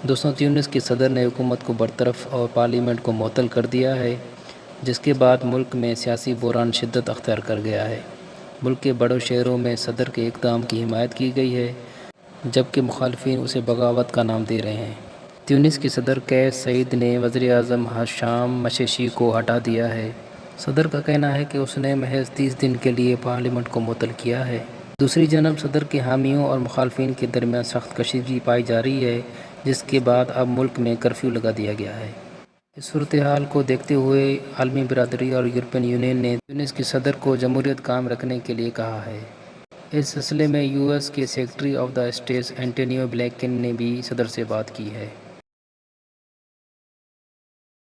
دوستوں، تیونس کے صدر نے حکومت کو برطرف اور پارلیمنٹ کو معطل کر دیا ہے، جس کے بعد ملک میں سیاسی بحران شدت اختیار کر گیا ہے۔ ملک کے بڑے شہروں میں صدر کے اقدام کی حمایت کی گئی ہے، جبکہ مخالفین اسے بغاوت کا نام دے رہے ہیں۔ تیونس کے صدر قیس سعید نے وزیر اعظم حشام مشیشی کو ہٹا دیا ہے۔ صدر کا کہنا ہے کہ اس نے محض 30 دن کے لیے پارلیمنٹ کو معطل کیا ہے۔ دوسری جانب صدر کے حامیوں اور مخالفین کے درمیان سخت کشیدگی پائی جا رہی ہے، جس کے بعد اب ملک میں کرفیو لگا دیا گیا ہے۔ اس صورتحال کو دیکھتے ہوئے عالمی برادری اور یورپین یونین نے تیونس کے صدر کو جمہوریت قائم رکھنے کے لیے کہا ہے۔ اس سلسلے میں یو ایس کے secretary of the state Antony Blinken نے بھی صدر سے بات کی ہے۔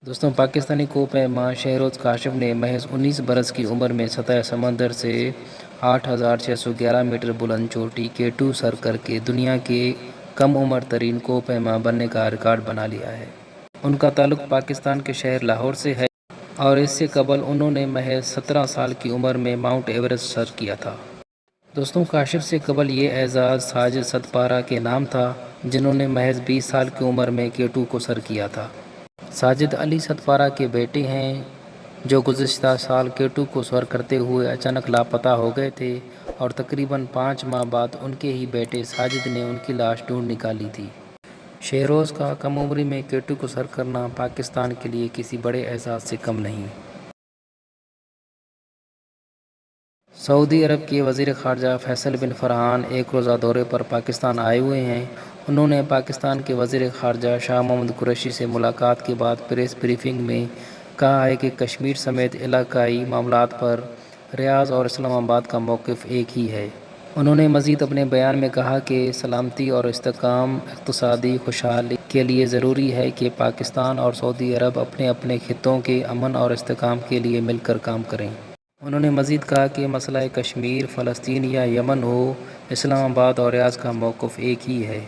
دوستوں، پاکستانی کوہ پیما شہروز کاشف نے محض 19 برس کی عمر میں سطح سمندر سے 8611 میٹر بلند چوٹی K2 سر کر کے دنیا کے کم عمر ترین کوہ پیما بننے کا ریکارڈ بنا لیا ہے۔ ان کا تعلق پاکستان کے شہر لاہور سے ہے اور اس سے قبل انہوں نے محض 17 سال کی عمر میں ماؤنٹ ایورسٹ سر کیا تھا۔ دوستوں، کاشف سے قبل یہ اعزاز ساجد ستپارہ کے نام تھا، جنہوں نے محض 20 سال کی عمر میں K2 کو سر کیا تھا۔ ساجد علی ستپارہ کے بیٹے ہیں، جو گزشتہ سال K2 کو سر کرتے ہوئے اچانک لاپتہ ہو گئے تھے اور تقریباً 5 ماہ بعد ان کے ہی بیٹے ساجد نے ان کی لاش ڈھونڈ نکالی تھی۔ شہروز کا کم عمری میں K2 کو سر کرنا پاکستان کے لیے کسی بڑے اعزاز سے کم نہیں۔ سعودی عرب کے وزیر خارجہ فیصل بن فرحان ایک روزہ دورے پر پاکستان آئے ہوئے ہیں۔ انہوں نے پاکستان کے وزیر خارجہ شاہ محمود قریشی سے ملاقات کے بعد پریس بریفنگ میں کہا ہے کہ کشمیر سمیت علاقائی معاملات پر ریاض اور اسلام آباد کا موقف ایک ہی ہے۔ انہوں نے مزید اپنے بیان میں کہا کہ سلامتی اور استحکام اقتصادی خوشحالی کے لیے ضروری ہے کہ پاکستان اور سعودی عرب اپنے اپنے خطوں کے امن اور استحکام کے لیے مل کر کام کریں۔ انہوں نے مزید کہا کہ مسئلہ کشمیر، فلسطین یا یمن ہو، اسلام آباد اور ریاض کا موقف ایک ہی ہے۔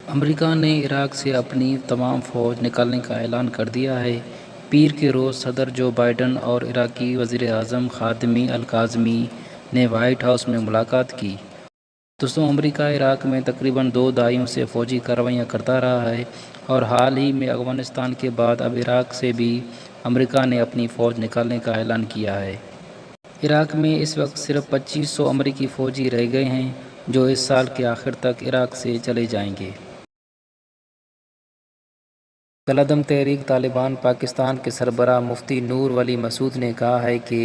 امریکہ نے عراق سے اپنی تمام فوج نکالنے کا اعلان کر دیا ہے۔ پیر کے روز صدر جو بائیڈن اور عراقی وزیر اعظم خاتمی الکاظمی نے وائٹ ہاؤس میں ملاقات کی۔ دوستوں، امریکہ عراق میں تقریباً 2 دہائیوں سے فوجی کارروائیاں کرتا رہا ہے اور حال ہی میں افغانستان کے بعد اب عراق سے بھی امریکہ نے اپنی فوج نکالنے کا اعلان کیا ہے۔ عراق میں اس وقت صرف 2500 امریکی فوجی رہ گئے ہیں، جو اس سال کے آخر تک عراق سے چلے جائیں گے۔ کالعدم تحریک طالبان پاکستان کے سربراہ مفتی نور ولی مسعود نے کہا ہے کہ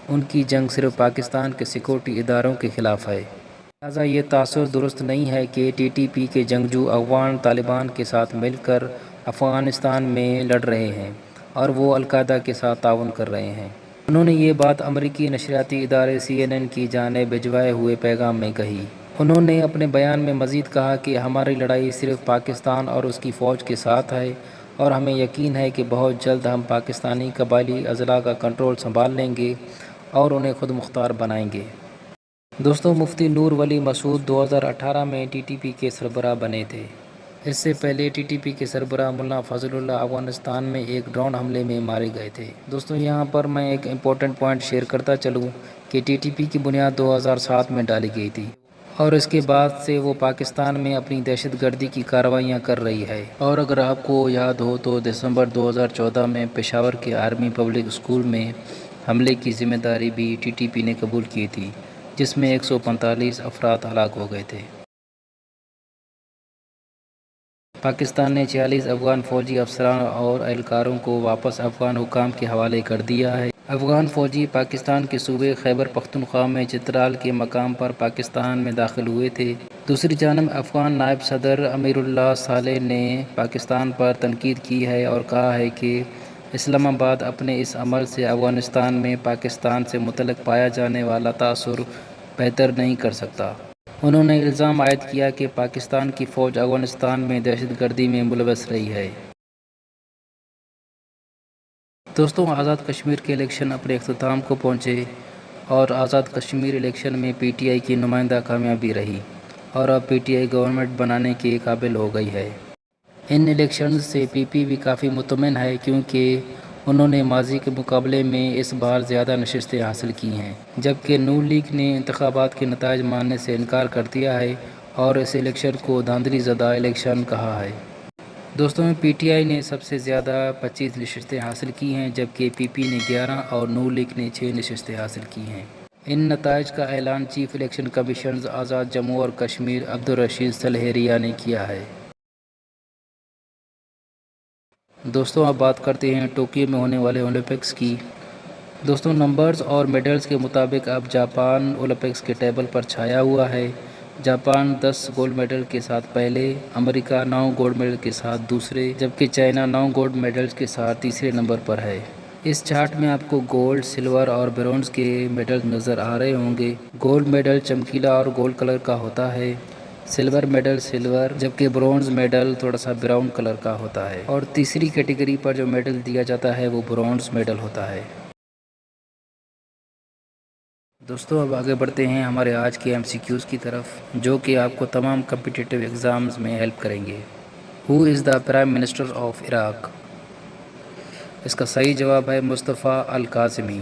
ان کی جنگ صرف پاکستان کے سیکورٹی اداروں کے خلاف ہے۔ لہٰذا یہ تاثر درست نہیں ہے کہ TTP کے جنگجو افغان طالبان کے ساتھ مل کر افغانستان میں لڑ رہے ہیں اور وہ القاعدہ کے ساتھ تعاون کر رہے ہیں۔ انہوں نے یہ بات امریکی نشریاتی ادارے CNN کی جانب بھجوائے ہوئے پیغام میں کہی۔ انہوں نے اپنے بیان میں مزید کہا کہ ہماری لڑائی صرف پاکستان اور اس کی فوج کے ساتھ ہے اور ہمیں یقین ہے کہ بہت جلد ہم پاکستانی قبائلی اضلاع کا کنٹرول سنبھال لیں گے اور انہیں خود مختار بنائیں گے۔ دوستوں، مفتی نور ولی مسعود 2018 میں TTP کے سربراہ بنے تھے۔ اس سے پہلے TTP کے سربراہ ملا فضل اللہ افغانستان میں ایک ڈرون حملے میں مارے گئے تھے۔ دوستوں، یہاں پر میں ایک امپورٹنٹ پوائنٹ شیئر کرتا چلوں کہ TTP کی بنیاد 2007 میں ڈالی گئی تھی اور اس کے بعد سے وہ پاکستان میں اپنی دہشت گردی کی کارروائیاں کر رہی ہے۔ اور اگر آپ کو یاد ہو تو دسمبر 2014 میں پشاور کے آرمی پبلک اسکول میں حملے کی ذمہ داری بھی TTP نے قبول کی تھی، جس میں 145 افراد ہلاک ہو گئے تھے۔ پاکستان نے 46 افغان فوجی افسران اور اہلکاروں کو واپس افغان حکام کے حوالے کر دیا ہے۔ افغان فوجی پاکستان کے صوبے خیبر پختونخوا میں چترال کے مقام پر پاکستان میں داخل ہوئے تھے۔ دوسری جانب افغان نائب صدر امیر اللہ صالح نے پاکستان پر تنقید کی ہے اور کہا ہے کہ اسلام آباد اپنے اس عمل سے افغانستان میں پاکستان سے متعلق پایا جانے والا تاثر بہتر نہیں کر سکتا۔ انہوں نے الزام عائد کیا کہ پاکستان کی فوج افغانستان میں دہشت گردی میں ملوث رہی ہے۔ دوستوں، آزاد کشمیر کے الیکشن اپنے اختتام کو پہنچے اور آزاد کشمیر الیکشن میں PTI کی نمائندہ کامیابی رہی اور اب PTI گورنمنٹ بنانے کے قابل ہو گئی ہے۔ ان الیکشنز سے PPP کافی مطمئن ہے کیونکہ انہوں نے ماضی کے مقابلے میں اس بار زیادہ نشستیں حاصل کی ہیں، جبکہ نون لیگ نے انتخابات کے نتائج ماننے سے انکار کر دیا ہے اور اس الیکشن کو دھاندلی زدہ الیکشن کہا ہے۔ دوستوں پی ٹی آئی نے سب سے زیادہ 25 نشستیں حاصل کی ہیں، جبکہ پی پی نے 11 اور نون لیگ نے 6 نشستیں حاصل کی ہیں۔ ان نتائج کا اعلان چیف الیکشن کمشنر آزاد جموں اور کشمیر عبدالرشید سلہیریہ نے کیا ہے۔ دوستوں اب بات کرتے ہیں ٹوکیو میں ہونے والے اولمپکس کی۔ دوستوں نمبرز اور میڈلز کے مطابق اب جاپان اولمپکس کے ٹیبل پر چھایا ہوا ہے۔ جاپان 10 گولڈ میڈل کے ساتھ پہلے، امریکہ 9 گولڈ میڈل کے ساتھ دوسرے، جبکہ چائنا 9 گولڈ میڈلز کے ساتھ تیسرے نمبر پر ہے۔ اس چارٹ میں آپ کو گولڈ، سلور اور برونز کے میڈل نظر آ رہے ہوں گے۔ گولڈ میڈل چمکیلا اور گولڈ کلر کا ہوتا ہے، سلور میڈل سلور، جبکہ برونز میڈل تھوڑا سا براؤن کلر کا ہوتا ہے، اور تیسری کیٹیگری پر جو میڈل دیا جاتا ہے وہ برونز میڈل ہوتا ہے۔ دوستوں اب آگے بڑھتے ہیں ہمارے آج کے ایم سی کیوز کی طرف، جو کہ آپ کو تمام کمپٹیٹیو ایگزامز میں ہیلپ کریں گے۔ Who is the prime minister of Iraq? اس کا صحیح جواب ہے مصطفیٰ الکاظمی۔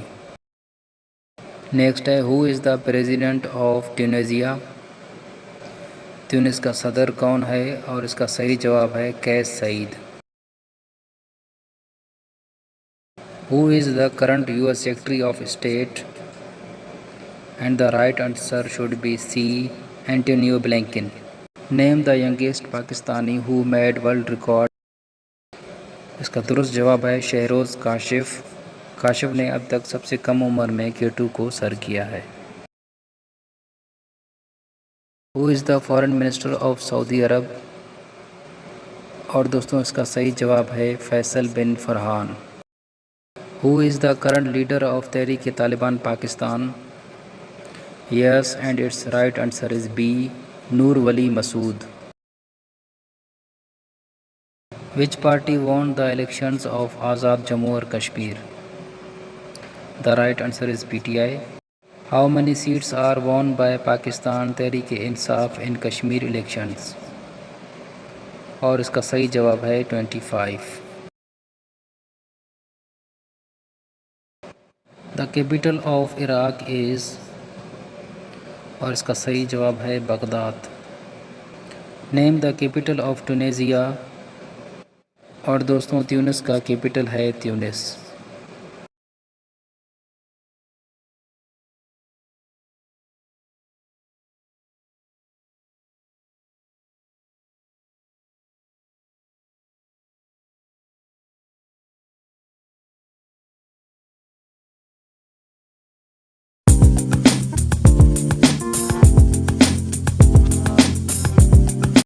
نیکسٹ ہے who is the president of ٹیونیزیا؟ تیونس کا صدر کون ہے؟ اور اس کا صحیح جواب ہے Kais Saied. Who is the current U S secretary of state? And the right answer should be C, Antony Blinken. Name the youngest Pakistani who made world record? اس کا درست جواب ہے شہروز کاشف۔ کاشف نے اب تک سب سے کم عمر میں K2 کو سر کیا ہے۔ Who is the foreign minister of Saudi Arab? اور دوستوں اس کا صحیح جواب ہے Faisal bin Farhan. Who is the current leader of Tehreek Taliban Pakistan? Yes and it's right answer is B, Noor Wali Mehsud. Which party won the elections of Azad Jammu اور Kashmir? The right answer is PTI. How many seats are won by Pakistan Tehreek Insaf in Kashmir elections؟ اور اس کا صحیح جواب ہے 25۔ The capital of Iraq is؟ اور اس کا صحیح جواب ہے Baghdad. Name the capital of Tunisia؟ اور دوستوں تیونس کا کیپٹل ہے تیونس۔